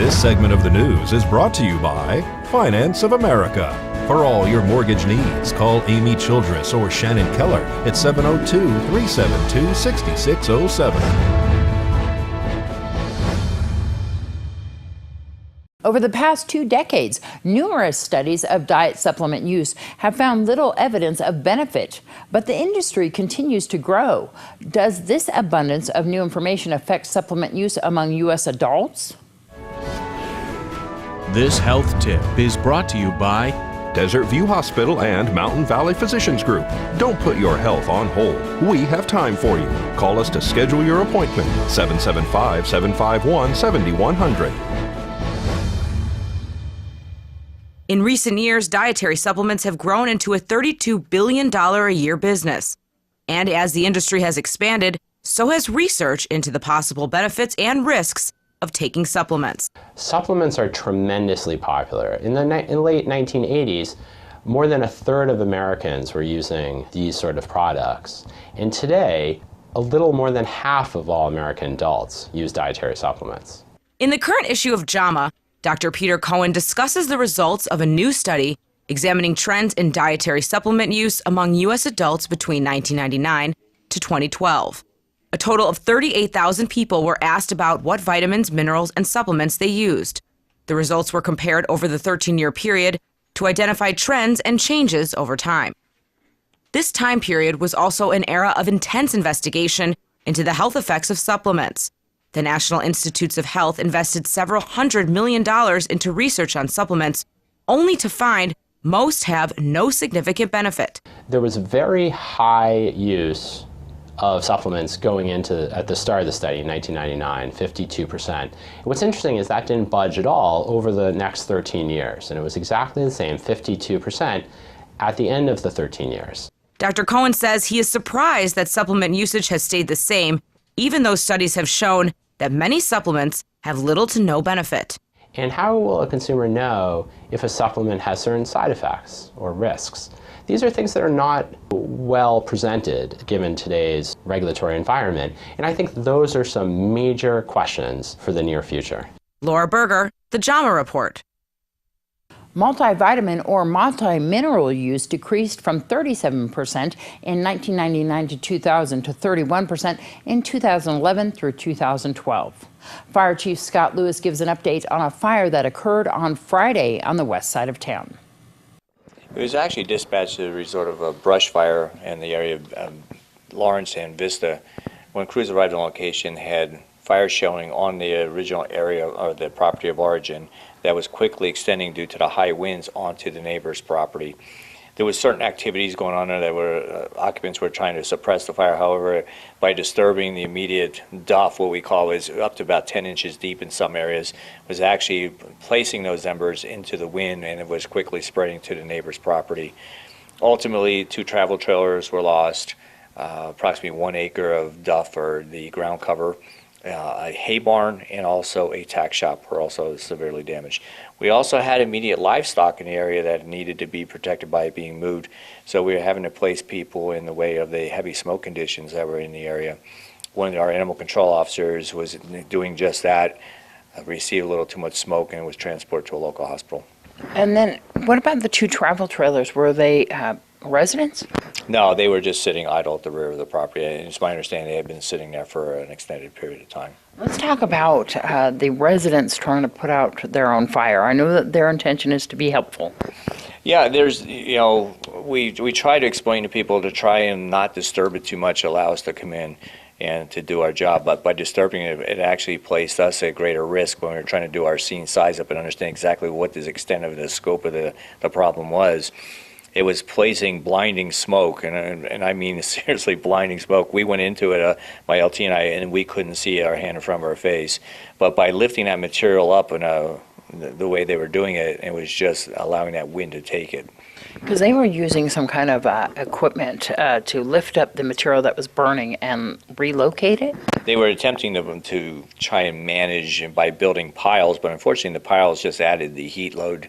This segment of the news is brought to you by Finance of America. For all your mortgage needs, call Amy Childress or Shannon Keller at 702-372-6607. Over the past 2 decades, numerous studies of diet supplement use have found little evidence of benefit, but the industry continues to grow. Does this abundance of new information affect supplement use among U.S. adults? This health tip is brought to you by Desert View Hospital and Mountain Valley Physicians Group. Don't put your health on hold. We have time for you. Call us to schedule your appointment. 775-751-7100. In recent years, dietary supplements have grown into a $32 billion a year business. And as the industry has expanded, so has research into the possible benefits and risks of taking supplements. Supplements are tremendously popular. In the late 1980s, more than a third of Americans were using these sort of products. And today, a little more than half of all American adults use dietary supplements. In the current issue of JAMA, Dr. Peter Cohen discusses the results of a new study examining trends in dietary supplement use among U.S. adults between 1999 to 2012. A total of 38,000 people were asked about what vitamins, minerals, and supplements they used. The results were compared over the 13-year period to identify trends and changes over time. This time period was also an era of intense investigation into the health effects of supplements. The National Institutes of Health invested several $100 million into research on supplements, only to find most have no significant benefit. There was very high use of supplements going into at the start of the study in 1999, 52%. What's interesting is that didn't budge at all over the next 13 years, and it was exactly the same, 52%, at the end of the 13 years. Dr. Cohen says he is surprised that supplement usage has stayed the same, even though studies have shown that many supplements have little to no benefit. And how will a consumer know if a supplement has certain side effects or risks? These are things that are not well presented given today's regulatory environment, and I think those are some major questions for the near future. Laura Berger, The JAMA Report. Multivitamin or multimineral use decreased from 37% in 1999 to 2000 to 31% in 2011 through 2012. Fire Chief Scott Lewis gives an update on a fire that occurred on Friday on the west side of town. It was actually dispatched as a result of a brush fire in the area of Lawrence and Vista. When crews arrived on location, had fire showing on the original area of the property of origin that was quickly extending due to the high winds onto the neighbor's property. There was certain activities going on there that were occupants were trying to suppress the fire. However, by disturbing the immediate duff, what we call is up to about 10 inches deep in some areas, was actually placing those embers into the wind, and it was quickly spreading to the neighbor's property. Ultimately, 2 travel trailers were lost, approximately 1 acre of duff or the ground cover. A hay barn and also a tack shop were also severely damaged. We also had immediate livestock in the area that needed to be protected by being moved, so we were having to place people in the way of the heavy smoke conditions that were in the area. One of our animal control officers was doing just that, received a little too much smoke, and was transported to a local hospital. And then what about the 2 travel trailers? Were they residents? No, they were just sitting idle at the rear of the property, and it's my understanding they had been sitting there for an extended period of time. Let's talk about the residents trying to put out their own fire. I know that their intention is to be helpful. Yeah, there's, we try to explain to people to try and not disturb it too much, allow us to come in and to do our job, but by disturbing it, it actually placed us at greater risk when we were trying to do our scene size up and understand exactly what the extent of the scope of the problem was. It was placing blinding smoke, and I mean seriously blinding smoke. We went into it, my LT and I, and we couldn't see our hand in front of our face. But by lifting that material up in the way they were doing it, it was just allowing that wind to take it. Because they were using some kind of equipment to lift up the material that was burning and relocate it? They were attempting to try and manage by building piles, but unfortunately the piles just added the heat load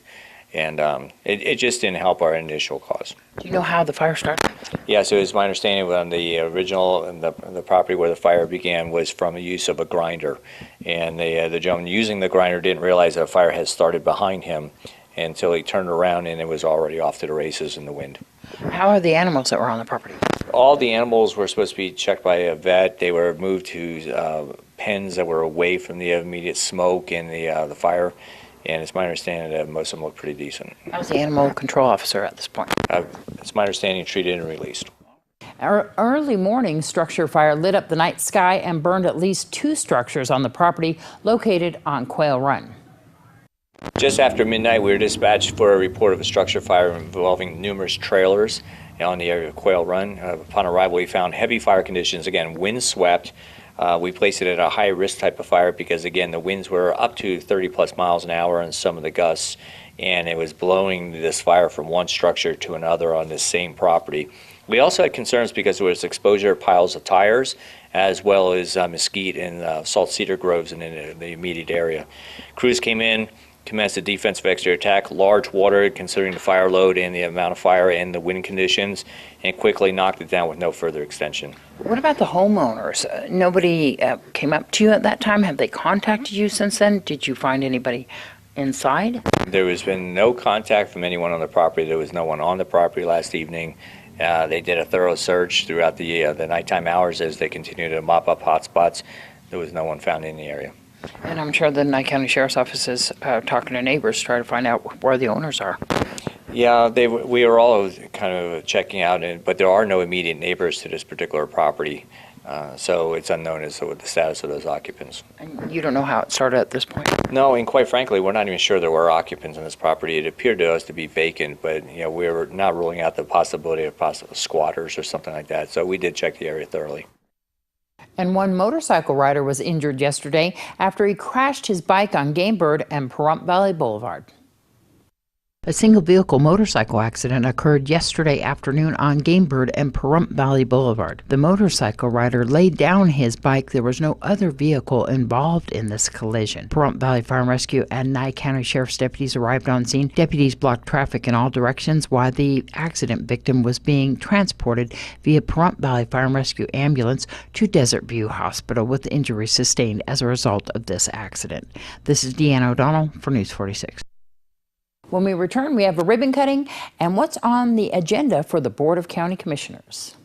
and it just didn't help our initial cause. Do you know how the fire started? Yeah, so it's my understanding on the original and the property where the fire began was from the use of a grinder, and the gentleman using the grinder didn't realize that a fire had started behind him until he turned around and it was already off to the races in the wind. How are the animals that were on the property? All the animals were supposed to be checked by a vet. They were moved to pens that were away from the immediate smoke and the fire. And it's my understanding that most of them look pretty decent. How's the animal control officer at this point? It's my understanding treated and released. Early morning structure fire lit up the night sky and burned at least 2 structures on the property located on Quail Run. Just after midnight, we were dispatched for a report of a structure fire involving numerous trailers on the area of Quail Run. Upon arrival, we found heavy fire conditions, again, windswept. We placed it at a high risk type of fire because, again, the winds were up to 30 plus miles an hour and some of the gusts, and it was blowing this fire from one structure to another on this same property. We also had concerns because there was exposure of piles of tires as well as mesquite and salt cedar groves in the immediate area. Crews came in, commenced a defensive exterior attack, large water considering the fire load and the amount of fire and the wind conditions, and quickly knocked it down with no further extension. What about the homeowners? Nobody came up to you at that time? Have they contacted you since then? Did you find anybody inside? There has been no contact from anyone on the property. There was no one on the property last evening. They did a thorough search throughout the nighttime hours as they continued to mop up hot spots. There was no one found in the area. And I'm sure the Nye County Sheriff's Office is talking to neighbors to try to find out where the owners are. Yeah, we are all kind of checking out, but there are no immediate neighbors to this particular property, so it's unknown as to what the status of those occupants. And you don't know how it started at this point? No, and quite frankly, we're not even sure there were occupants on this property. It appeared to us to be vacant, but we were not ruling out the possibility of possible squatters or something like that, so we did check the area thoroughly. And one motorcycle rider was injured yesterday after he crashed his bike on Gamebird and Pahrump Valley Boulevard. A single-vehicle motorcycle accident occurred yesterday afternoon on Gamebird and Pahrump Valley Boulevard. The motorcycle rider laid down his bike. There was no other vehicle involved in this collision. Pahrump Valley Fire and Rescue and Nye County Sheriff's deputies arrived on scene. Deputies blocked traffic in all directions while the accident victim was being transported via Pahrump Valley Fire and Rescue ambulance to Desert View Hospital with injuries sustained as a result of this accident. This is Deanna O'Donnell for News 46. When we return, we have a ribbon cutting and what's on the agenda for the Board of County Commissioners.